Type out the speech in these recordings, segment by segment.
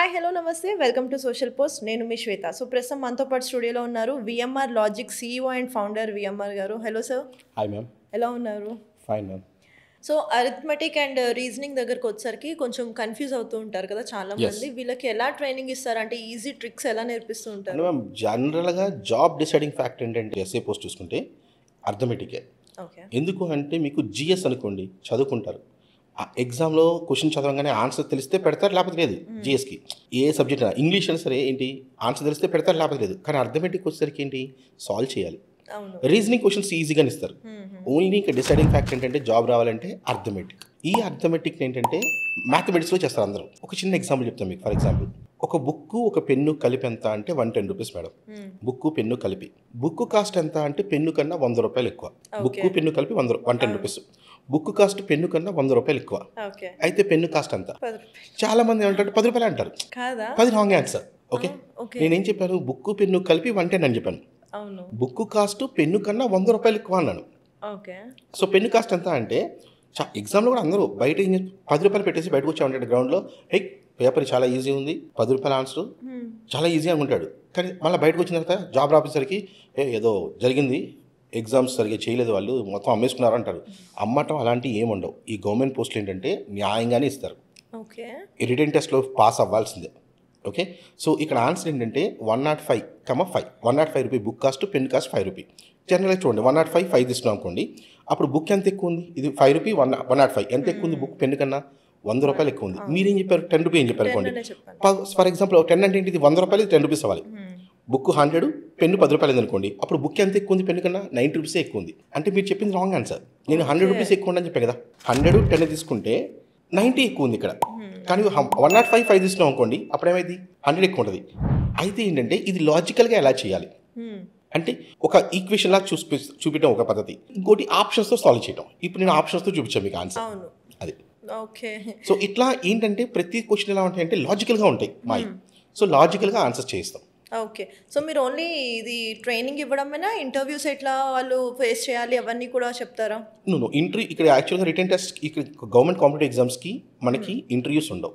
Hi hello నమస్తే welcome to social post. నేను మీ శ్వేత. సో ప్రస్తుతం మనతో పాటు స్టూడియోలో ఉన్నారు VMR logic CEO and founder VMR గారు. Hello sir. Hi ma'am. ఎలా ఉన్నారు? Fine ma'am. So arithmetic and reasoning దగ్గరకు వచ్చేసరికి కొంచెం కన్ఫ్యూజ్ అవుతూ ఉంటారు కదా చాలా మంది. వీళ్ళకి ఎలా ట్రైనింగ్ ఇస్తారు, అంటే ఈజీ ట్రిక్స్ ఎలా నేర్పిస్తూ ఉంటారు? మ్యామ్ జనరల్గా జాబ్ డిసైడింగ్ ఫ్యాక్టర్ ఏంటంటే ఎస్ఏ పోస్ట్ చూసుకుంటే అర్థమెటికే. ఓకే. ఎందుకు అంటే మీకు జిఎస్ అనుకోండి చదువుకుంటారు, ఆ ఎగ్జామ్లో క్వశ్చన్ చదవగానే ఆన్సర్ తెలిస్తే పెడతారు, లేకపోతే లేదు. జిఎస్కి ఏ సబ్జెక్ట్ అయినా ఇంగ్లీష్ అయినా సరే ఏంటి ఆన్సర్ తెలిస్తే పెడతారు, లేకపోతే లేదు. కానీ అర్థమెటిక్ వచ్చేసరికి ఏంటి సాల్వ్ చేయాలి. రీజనింగ్ క్వశ్చన్స్ ఈజీగా ఇస్తారు. ఓన్లీ ఇంకా డిసైడింగ్ ఫ్యాక్టర్ ఏంటంటే జాబ్ రావాలంటే అర్థమెటిక్. ఈ అర్థమెటిక్ ఏంటంటే మ్యాథమెటిక్స్లో చేస్తారు అందరూ. ఒక చిన్న ఎగ్జాంపుల్ చెప్తాను మీకు. ఫర్ ఎగ్జాంపుల్ ఒక బుక్ ఒక పెన్ను కలిపి ఎంత అంటే 110 రూపీస్ మేడం. బుక్ పెన్ను కలిపి బుక్ కాస్ట్ ఎంత అంటే పెన్ను కన్నా 100 రూపాయలు ఎక్కువ. బుక్ పెన్ను కలిపి 110 రూపీస్. బుక్ కాస్ట్ పెన్ను కన్నా 100 రూపాయలు ఎక్కువ. అయితే పెన్ను కాస్ట్ అంత. చాలా మంది ఏమంటారు 10 రూపాయలు అంటారు. 10 రాంగ్ ఆన్సర్. ఓకే, నేనేం చెప్పాను, బుక్ పెన్ను కలిపి 110 అని చెప్పాను. బుక్ కాస్ట్ పెన్ను కన్నా 100 రూపాయలు ఎక్కువ అన్నాను. సో పెన్ను కాస్ట్ ఎంత అంటే ఎగ్జామ్లో కూడా అందరూ బయట 10 రూపాయలు పెట్టేసి బయటకు వచ్చామంటే గ్రౌండ్లో హే పేపర్ చాలా ఈజీ ఉంది, 10 రూపాయల ఆన్సర్ చాలా ఈజీ అనుకుంటాడు. కానీ మళ్ళీ బయటకు వచ్చిన తర్వాత జాబ్ రాపేసరికి ఏదో జరిగింది, ఎగ్జామ్స్ సరిగ్గా చేయలేదు, వాళ్ళు మొత్తం అమ్మేసుకున్నారు అంటారు. అమ్మటం అలాంటివి ఏముండవు. ఈ గవర్నమెంట్ పోస్టులు ఏంటంటే న్యాయంగానే ఇస్తారు. రిటన్ టెస్ట్లో పాస్ అవ్వాల్సిందే. ఓకే, సో ఇక్కడ ఆన్సర్ ఏంటంటే 105, 5. 105 rupee book cost, pen cost 5 rupee. జనరల్గా చూడండి 105, 5 తీసుకున్నాం అనుకోండి, అప్పుడు బుక్ ఎంత ఎక్కువ ఉంది, ఇది 5 రూపీ, 105 ఎంత ఎక్కువ ఉంది, బుక్ పెన్ కన్నా 100 రూపాయలు ఎక్కువ ఉంది. మీరేం చెప్పారు, 10 రూపీ ఏం చెప్పారు అనుకోండి. ఫర్ ఎగ్జాంపుల్ 10 అంటే ఇది 100 రూపాయలు, 10 రూపీస్ అవ్వాలి. బుక్ 100, పెన్ను 10 రూపాయలు అనుకోండి, అప్పుడు బుక్ ఎంత ఎక్కువ ఉంది, పెన్ను కన్నా 90 రూపీసే ఎక్కువ ఉంది. అంటే మీరు చెప్పింది రాంగ్ ఆన్సర్. నేను 100 రూపీస్ ఎక్కువ ఉండని చెప్పాను కదా. 100, 10 తీసుకుంటే 90 ఎక్కువ ఉంది ఇక్కడ. కానీ 105, 5 తీసుకున్నాం అనుకోండి, అప్పుడు ఏమైంది 100 ఎక్కువ ఉంటుంది. అయితే ఏంటంటే ఇది లాజికల్గా ఎలా చేయాలి అంటే ఒక ఈక్వేషన్ లాగా చూపించడం ఒక పద్ధతి, ఇంకోటి ఆప్షన్స్తో సాల్వ్ చేయడం. ఇప్పుడు నేను ఆప్షన్స్తో చూపించాను మీకు ఆన్సర్. అది ఓకే. సో ఇట్లా ఏంటంటే ప్రతి క్వశ్చన్ ఎలా ఉంటాయంటే లాజికల్గా ఉంటాయి మాయి. సో లాజికల్గా ఆన్సర్ చేస్తాం. ఓకే. సో మీరు ఓన్లీ ఇది ట్రైనింగ్ ఇవ్వడమేనా, ఇంటర్వ్యూస్ ఎట్లా వాళ్ళు ఫేస్ చేయాలి అవన్నీ కూడా చెప్తారా? నో ఇంటర్వ్యూ ఇక్కడ యాక్చువల్గా రిటన్ టెస్ట్ ఇక్కడ గవర్నమెంట్ కాంపిటేటివ్ ఎగ్జామ్స్కి మనకి ఇంటర్వ్యూస్ ఉండవు,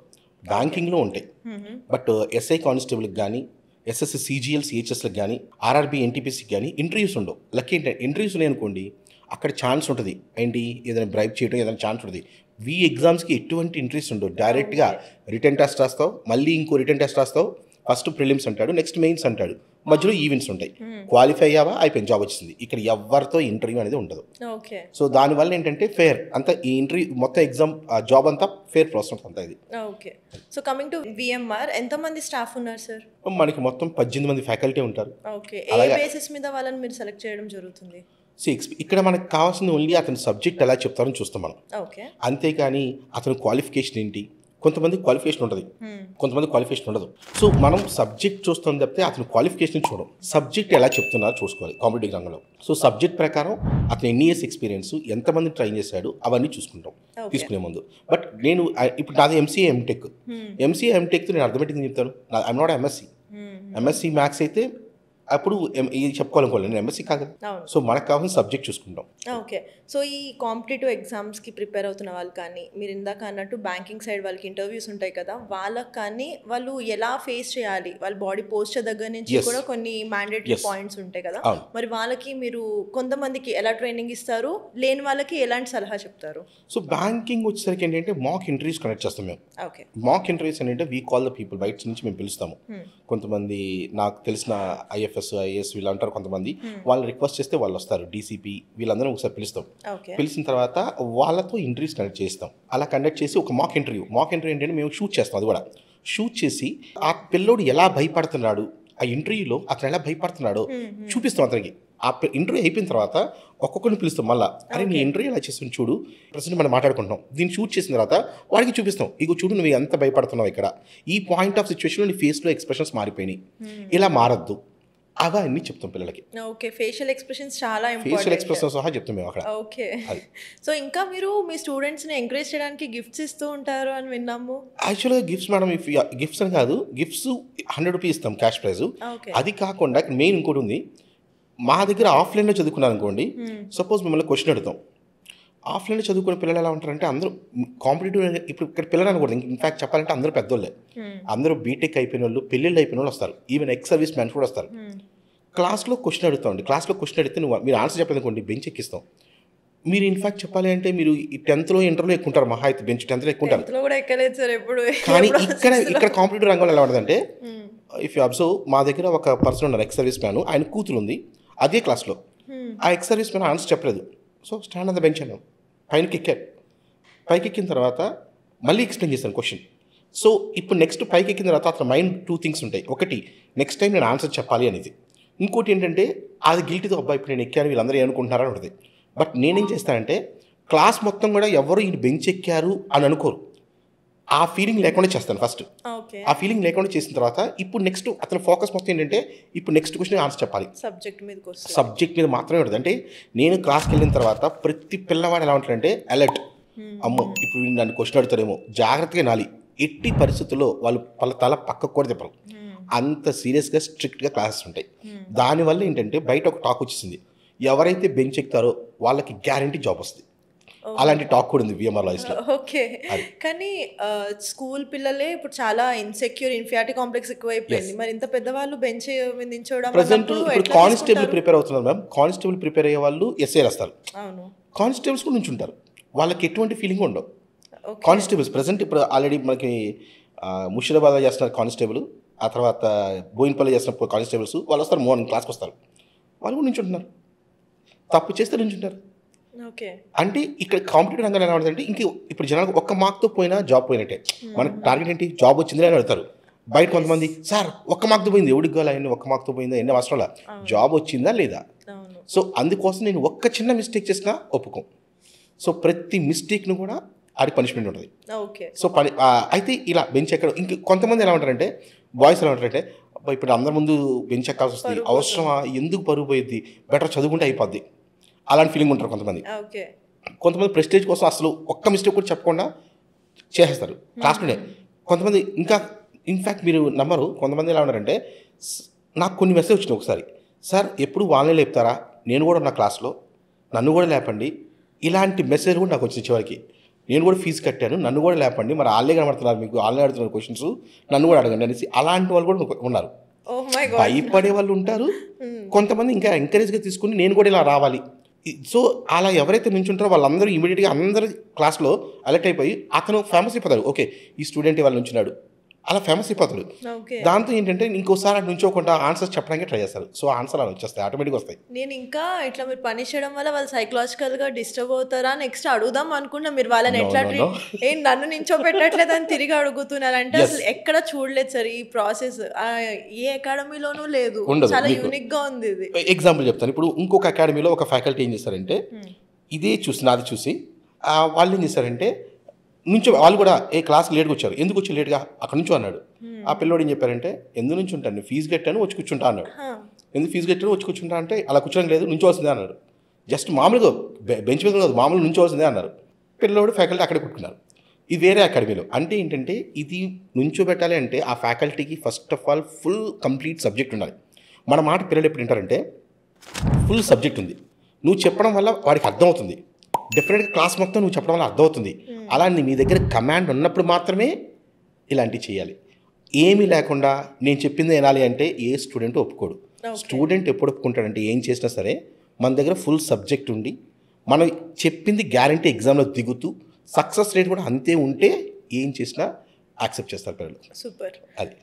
బ్యాంకింగ్లో ఉంటాయి. బట్ ఎస్ఐ కానిస్టేబుల్కి కానీ, ఎస్ఎస్సి CGL CHSలకు కానీ, RRB NTPCకి కానీ ఇంటర్వ్యూస్ ఉండవు. లక్కీ ఏంటంటే ఇంటర్వ్యూస్ ఉన్నాయి అనుకోండి, అక్కడ ఛాన్స్ ఉంటుంది ఏంటి, ఏదైనా బ్రైబ్ చేయడం ఏదైనా ఛాన్స్ ఉంటుంది. ఎగ్జామ్స్కి ఎటువంటి ఇంటర్వ్యూస్ ఉండవు. డైరెక్ట్గా రిటన్ టెస్ట్ రాస్తావు, మళ్ళీ ఇంకో రిటన్ టెస్ట్ రాస్తావు. ఫస్ట్ ప్రిలిమ్స్ అంటాడు, నెక్స్ట్ మెయిన్స్ అంటాడు, మధ్యలో ఈవెంట్స్ ఉంటాయి. క్వాలిఫై అయ్యావా అయిపోయింది, జాబ్ వచ్చింది. ఇక్కడ ఎవరితో ఇంటర్వ్యూ అనేది ఉండదు. సో దానివల్ల ఏంటంటే ఫేర్ అంతా, ఈ ఇంటర్వ్యూ మొత్తం ఎగ్జామ్ జాబ్ అంతా ఫేర్ ప్రాసెస్ అంతా ఇది. Okay. So coming to VMR, ఎంతమంది స్టాఫ్ ఉన్నారు సార్? మనకి మొత్తం 18 మంది ఫ్యాకల్టీ ఉంటారు. ఓకే. ఏ బేసిస్ మీద వాళ్ళని మీరు సెలెక్ట్ చేయడం జరుగుతుంది? ఇక్కడ మనకు కావాల్సింది ఓన్లీ అతని సబ్జెక్ట్ ఎలా చెప్తారని చూస్తాం మనం. ఓకే. అంతేకాని అతని క్వాలిఫికేషన్ ఏంటి, కొంతమంది క్వాలిఫికేషన్ ఉంటుంది, కొంతమంది క్వాలిఫికేషన్ ఉండదు. సో మనం సబ్జెక్ట్ చూస్తాం తప్పితే అతని క్వాలిఫికేషన్ చూడం. సబ్జెక్ట్ ఎలా చెప్తున్నారో చూసుకోవాలి కాంపిటేటివ్ రంగంలో. సో సబ్జెక్ట్ ప్రకారం అతను ఎన్ని ఇయర్స్ ఎక్స్పీరియన్స్, ఎంతమంది ట్రైన్ చేశాడు, అవన్నీ చూసుకుంటాం తీసుకునే ముందు. బట్ నేను ఇప్పుడు నాది MCA MTech నేను అర్థమెటిక్ చెప్తాను. ఐఎమ్ నాట్ MSc మ్యాథ్స్ అయితే అప్పుడు ఇది చెప్పుకోవాలనుకోవాలి, నేను MSc కాదు. సో మనకు కావాల్సిన సబ్జెక్ట్ చూసుకుంటాం. ఓకే. సో ఈ కాంపిటేటివ్ ఎగ్జామ్స్కి ప్రిపేర్ అవుతున్న వాళ్ళు కానీ, మీరు ఇందాక అన్నట్టు బ్యాంకింగ్ సైడ్ వాళ్ళకి ఇంటర్వ్యూస్ ఉంటాయి కదా, వాళ్ళకి కానీ వాళ్ళు ఎలా ఫేస్ చేయాలి, వాళ్ళ బాడీ పోస్చర్ దగ్గర నుంచి కూడా కొన్ని మ్యాండేటరీ పాయింట్స్ ఉంటాయి కదా, మరి వాళ్ళకి మీరు కొంతమందికి ఎలా ట్రైనింగ్ ఇస్తారు, లేని వాళ్ళకి ఎలాంటి సలహా చెప్తారు? సో బ్యాంకింగ్ వచ్చేసరికి ఏంటంటే మాక్ ఇంటర్వ్యూస్ కండక్ట్ చేస్తాం మేము. ఓకే. మాక్ ఇంటర్వ్యూస్ ఏంటంటే వీ కాల్ ద పీపుల్, బయట నుంచి మేము పిలుస్తాము. కొంతమంది నాకు తెలిసిన IFS IAS వీళ్ళు అంటారు, కొంతమంది వాళ్ళు రిక్వెస్ట్ చేస్తే వాళ్ళు వస్తారు. DCP వీళ్ళందరూ ఒకసారి పిలుస్తాం. పిలిచిన తర్వాత వాళ్ళతో ఇంటర్వ్యూస్ కండక్ట్ చేస్తాం. అలా కండక్ట్ చేసి ఒక మాక్ ఇంటర్వ్యూ ఏంటంటే మేము షూట్ చేస్తాం. అది కూడా షూట్ చేసి ఆ పిల్లోడు ఎలా భయపడుతున్నాడు, ఆ ఇంటర్వ్యూలో అతను ఎలా భయపడుతున్నాడో చూపిస్తాం అతనికి. ఆ ఇంటర్వ్యూ అయిపోయిన తర్వాత ఒక్కొక్కరిని పిలుస్తాం మళ్ళీ, అరే నీ ఇంటర్వ్యూ ఎలా చేస్తాను చూడు, ప్రజెంట్ మనం మాట్లాడుకుంటున్నాం. దీన్ని షూట్ చేసిన తర్వాత వాడికి చూపిస్తాం, ఇగో చూడు నువ్వు ఎంత భయపడుతున్నావు, ఇక్కడ ఈ పాయింట్ ఆఫ్ సిచ్యువేషన్లో నీ ఫేస్లో ఎక్స్ప్రెషన్స్ మారిపోయినాయి, ఇలా మారద్దు, అవన్నీ చెప్తాం పిల్లలకి. ఓకే. ఫేషియల్ ఎక్స్ప్రెషన్స్ చాలా ఇంపార్టెంట్. ఫేషియల్ ఎక్స్ప్రెషన్స్ సహా చెప్తాం మేము అక్కడ. ఓకే. సో ఇంకా మీరు మీ స్టూడెంట్స్ని ఎంకరేజ్ చేయడానికి గిఫ్ట్స్ ఇస్తూ ఉంటారు అని విన్నాము. యాక్చువల్గా గిఫ్ట్స్ మేడం, గిఫ్ట్స్ అని కాదు, గిఫ్ట్స్ 100 రూపీస్ ఇస్తాం క్యాష్ ప్రైజ్. అది కాకుండా మెయిన్ ఇంకోటి ఉంది, మా దగ్గర ఆఫ్లైన్లో చదువుకున్నారు అనుకోండి, సపోజ్ మిమ్మల్ని క్వశ్చన్ అడుగుతాం, ఆఫ్లైన్లో చదువుకునే పిల్లలు ఎలా ఉంటారంటే అందరూ కాంపిటేటివ్, ఇప్పుడు ఇక్కడ పిల్లలు అనకూడదు, ఇన్ఫాక్ట్ చెప్పాలంటే అందరూ పెద్దోళ్ళే, అందరూ బీటెక్ అయిపోయిన వాళ్ళు, పెళ్ళిళ్ళు అయిపోయిన వాళ్ళు వస్తారు, ఈవెన్ ఎక్స్ సర్వీస్ మ్యాన్స్ కూడా వస్తారు. క్లాస్లో క్వశ్చన్ అడుగుతామండి, క్లాస్లో క్వశ్చన్ అడిగితే మీరు ఆన్సర్ చెప్పాలనుకోండి బెంచ్ ఎక్కిస్తాం. మీరు ఇన్ఫాక్ట్ చెప్పాలి అంటే మీరు ఈ 10th ఇంటర్లో ఎక్కుంటారు, మహా అయితే బెంచ్ 10th ఎక్కుంటారు. కానీ ఇక్కడ కాంపిటేటివ్ రంగంలో ఎలా ఉంటుందంటే, ఇఫ్ యూ అబ్జర్వ్, మా దగ్గర ఒక పర్సన్ ఉన్నారు ఎక్స్ సర్వీస్ మ్యాన్, ఆయన కూతురు ఉంది అదే క్లాస్లో. ఆ ఎక్స్ సర్వీస్ మ్యాన్ ఆన్సర్ చెప్పలేదు. So stand on the bench అన్నాం, పైకి ఎక్కారు. పైకి ఎక్కిన తర్వాత మళ్ళీ ఎక్స్ప్లెయిన్ చేశాను క్వశ్చన్. సో ఇప్పుడు నెక్స్ట్ పైకి ఎక్కిన తర్వాత అతని మైండ్ 2 థింగ్స్ ఉంటాయి. ఒకటి, నెక్స్ట్ టైం నేను ఆన్సర్ చెప్పాలి అనేది. ఇంకోటి ఏంటంటే అది గిల్టీతో, అబ్బాయి ఇప్పుడు నేను ఎక్కాను వీళ్ళందరూ ఏమనుకుంటున్నారని ఉంటుంది. బట్ నేనేం చేస్తానంటే క్లాస్ మొత్తం కూడా ఎవరు ఈ బెంచ్ ఎక్కారు అని అనుకోరు, ఆ ఫీలింగ్ లేకుండా చేస్తాను ఫస్ట్. ఆ ఫీలింగ్ లేకుండా చేసిన తర్వాత ఇప్పుడు నెక్స్ట్ అతని ఫోకస్ మొత్తం ఏంటంటే ఇప్పుడు నెక్స్ట్ క్వశ్చన్ ఆన్సర్ చెప్పాలి, సబ్జెక్ట్ మీద మాత్రమే ఉంటుంది. అంటే నేను క్లాస్కి వెళ్ళిన తర్వాత ప్రతి పిల్లవాడు ఎలా ఉంటాడంటే అలర్ట్, అమ్మో ఇప్పుడు నన్ను క్వశ్చన్ అడుగుతారేమో, జాగ్రత్తగా నాలి, ఎట్టి పరిస్థితుల్లో వాళ్ళ తల పక్కకు కూడా తిప్పరు, అంత సీరియస్గా స్ట్రిక్ట్గా క్లాసెస్ ఉంటాయి. దానివల్ల ఏంటంటే బయట ఒక టాక్ వచ్చేసింది, ఎవరైతే బెంచ్ ఎక్కుతారో వాళ్ళకి గ్యారంటీ జాబ్ వస్తుంది. అలాంటి టాక్ కూడా ఉంది విఎంఆర్ లాయిస్లో. ఓకే, కానీ స్కూల్ పిల్లలే ఇప్పుడు చాలా ఇన్సెక్యూర్, ఇన్ఫియారిటీ కాంప్లెక్స్ ఎక్కువైపోయింది. మరి ఇంత పెద్దవాళ్ళు బెంచ్ మీద నించోవడం, ప్రజెంట్ ఇప్పుడు కానిస్టేబుల్ ప్రిపేర్ అవుతున్నారు మ్యామ్. కానిస్టేబుల్ ప్రిపేర్ అయ్యే వాళ్ళు ఎస్ఐ రాస్తారు, కానిస్టేబుల్స్ కూడా నుంచి ఉంటారు, వాళ్ళకి ఎటువంటి ఫీలింగ్ ఉండవు. కానిస్టేబుల్స్ ప్రజెంట్ ఇప్పుడు ఆల్రెడీ మనకి ముషిరాబాద్లో చేస్తున్నారు కానిస్టేబుల్, ఆ తర్వాత బోయిన్పల్లి చేస్తున్న కానిస్టేబుల్స్, వాళ్ళు వస్తారు మార్నింగ్ క్లాస్కి వస్తారు, వాళ్ళు కూడా నుంచి ఉంటున్నారు, తప్పు చేస్తే నుంచి ఉంటారు. అంటే ఇక్కడ కాంపిటేటివ్ రంగంలో ఎలా ఉంటుందంటే ఇంక ఇప్పుడు జనాలకు ఒక్క మార్క్తో పోయినా జాబ్ పోయినట్టే. మనకు టార్గెట్ ఏంటి, జాబ్ వచ్చింది అని అడుగుతారు. బయట కొంతమంది సార్ ఒక్క మార్క్తో పోయింది, ఎవడికి కావాలి అయ్యింది, ఒక్క మార్క్తో పోయిందా, ఎన్ని అవసరంలా, జాబ్ వచ్చిందా లేదా. సో అందుకోసం నేను ఒక్క చిన్న మిస్టేక్ చేసినా ఒప్పుకోం. సో ప్రతి మిస్టేక్ను కూడా ఆడికి పనిష్మెంట్ ఉంటుంది. సో అయితే ఇలా బెంచ్ ఎక్కడ ఇంక కొంతమంది ఎలా ఉంటారంటే, బాయ్స్ ఎలా ఉంటారంటే, ఇప్పుడు అందరి ముందు బెంచ్ ఎక్కాల్సి వస్తుంది, అవసరమా, ఎందుకు పరుగు పోయిద్ది, బెటర్ చదువుకుంటే అయిపోద్ది, అలాంటి ఫీలింగ్ ఉంటారు కొంతమంది. కొంతమంది ప్రెస్టేజ్ కోసం అసలు ఒక్క మిస్టేక్ కూడా చెప్పకుండా చేసేస్తారు క్లాస్లోనే. కొంతమంది ఇంకా ఇన్ఫ్యాక్ట్ మీరు నమ్మరు, కొంతమంది ఎలా ఉన్నారంటే, నాకు కొన్ని మెసేజ్ వచ్చినాయి ఒకసారి, సార్ ఎప్పుడు వాళ్ళనే లేపుతారా, నేను కూడా నా క్లాస్లో నన్ను కూడా లేపండి, ఇలాంటి మెసేజ్ కూడా నాకు వచ్చింది. చివరికి నేను కూడా ఫీజు కట్టాను, నన్ను కూడా లేపండి, మరి వాళ్ళే కనబడుతున్నారు, మీకు వాళ్ళే అడుగుతున్నారు క్వశ్చన్స్, నన్ను కూడా అడగండి అనేసి అలాంటి వాళ్ళు కూడా ఉన్నారు. భయపడే వాళ్ళు ఉంటారు, కొంతమంది ఇంకా ఎంకరేజ్గా తీసుకుని నేను కూడా ఇలా రావాలి. సో అలా ఎవరైతే నుంచుంటారో వాళ్ళందరూ ఇమీడియట్గా అందరూ క్లాస్లో అలర్ట్ అయిపోయి అతను ఫేమస్ అయిపోతాడు. ఓకే ఈ స్టూడెంట్ వాళ్ళు నుంచున్నాడు, అలా ఫేమస్ అయిపోతాడు. దాంతో ఏంటంటే ఇంకోసారి అటు నుంచోకుండా ఆన్సర్స్ చెప్పడానికి ట్రై చేస్తారు. సో ఆన్సర్ అలా వచ్చేస్తాయి, ఆటోమేటిక్గా వస్తాయి. నేను ఇంకా ఇట్లా మీరు పనిష్ చేయడం వల్ల వాళ్ళు సైకలాజికల్గా డిస్టర్బ్ అవుతారా నెక్స్ట్ అడుగుదాం అనుకున్నా, మీరు వాళ్ళని ఎట్లా ఏం నన్ను నించోపెట్టట్లేదు అని తిరిగి అడుగుతున్నారు అంటే అసలు ఎక్కడ చూడలేదు సార్ ఈ ప్రాసెస్, ఏ అకాడమీలోనూ లేదు, చాలా యూనిక్ గా ఉంది ఇది. ఎగ్జాంపుల్ చెప్తాను. ఇప్పుడు ఇంకొక అకాడమీలో ఒక ఫ్యాకల్టీ ఏం చేస్తారంటే, ఇదే చూసి నాది చూసి వాళ్ళు ఏం చేస్తారంటే నుంచో, వాళ్ళు కూడా ఏ క్లాస్కి లేట్గా వచ్చారు, ఎందుకు వచ్చి లేట్గా అక్కడ నుంచో అన్నాడు. ఆ పిల్లోడు ఏం చెప్పారంటే, ఎందుకు నుంచి ఉంటాను, ఫీజు కట్టాను వచ్చి కూర్చుంటా అన్నాడు. ఎందుకు ఫీజు కట్టాను వచ్చి కూర్చుంటా అంటే, అలా కూర్చోడం లేదు నుంచోవాల్సిందే అన్నాడు. జస్ట్ మామూలుగా బెంచ్ మీద కాదు, మామూలుగా నుంచోవాల్సిందే అన్నారు. పిల్లోడు ఫ్యాకల్టీ అక్కడే కుట్టుకున్నారు. ఇది వేరే అకాడమీలో. అంటే ఏంటంటే ఇది నుంచోబెట్టాలి అంటే ఆ ఫ్యాకల్టీకి first of all full complete subject ఉండాలి. మన మాట పిల్లలు ఎప్పుడు వింటారంటే, ఫుల్ సబ్జెక్ట్ ఉంది, నువ్వు చెప్పడం వల్ల వాడికి అర్థమవుతుంది, డెఫినెట్గా క్లాస్ మొత్తం నువ్వు చెప్పడం వల్ల అర్థమవుతుంది. అలా మీ దగ్గర కమాండ్ ఉన్నప్పుడు మాత్రమే ఇలాంటివి చేయాలి. ఏమీ లేకుండా నేను చెప్పింది వినాలి అంటే ఏ స్టూడెంట్ ఒప్పుకోడు. స్టూడెంట్ ఎప్పుడు ఒప్పుకుంటాడంటే ఏం చేసినా సరే మన దగ్గర ఫుల్ సబ్జెక్ట్ ఉండి మనం చెప్పింది గ్యారంటీ ఎగ్జామ్లో దిగుతూ సక్సెస్ రేట్ కూడా అంతే ఉంటే ఏం చేసినా యాక్సెప్ట్ చేస్తారు పిల్లలు. సూపర్. అది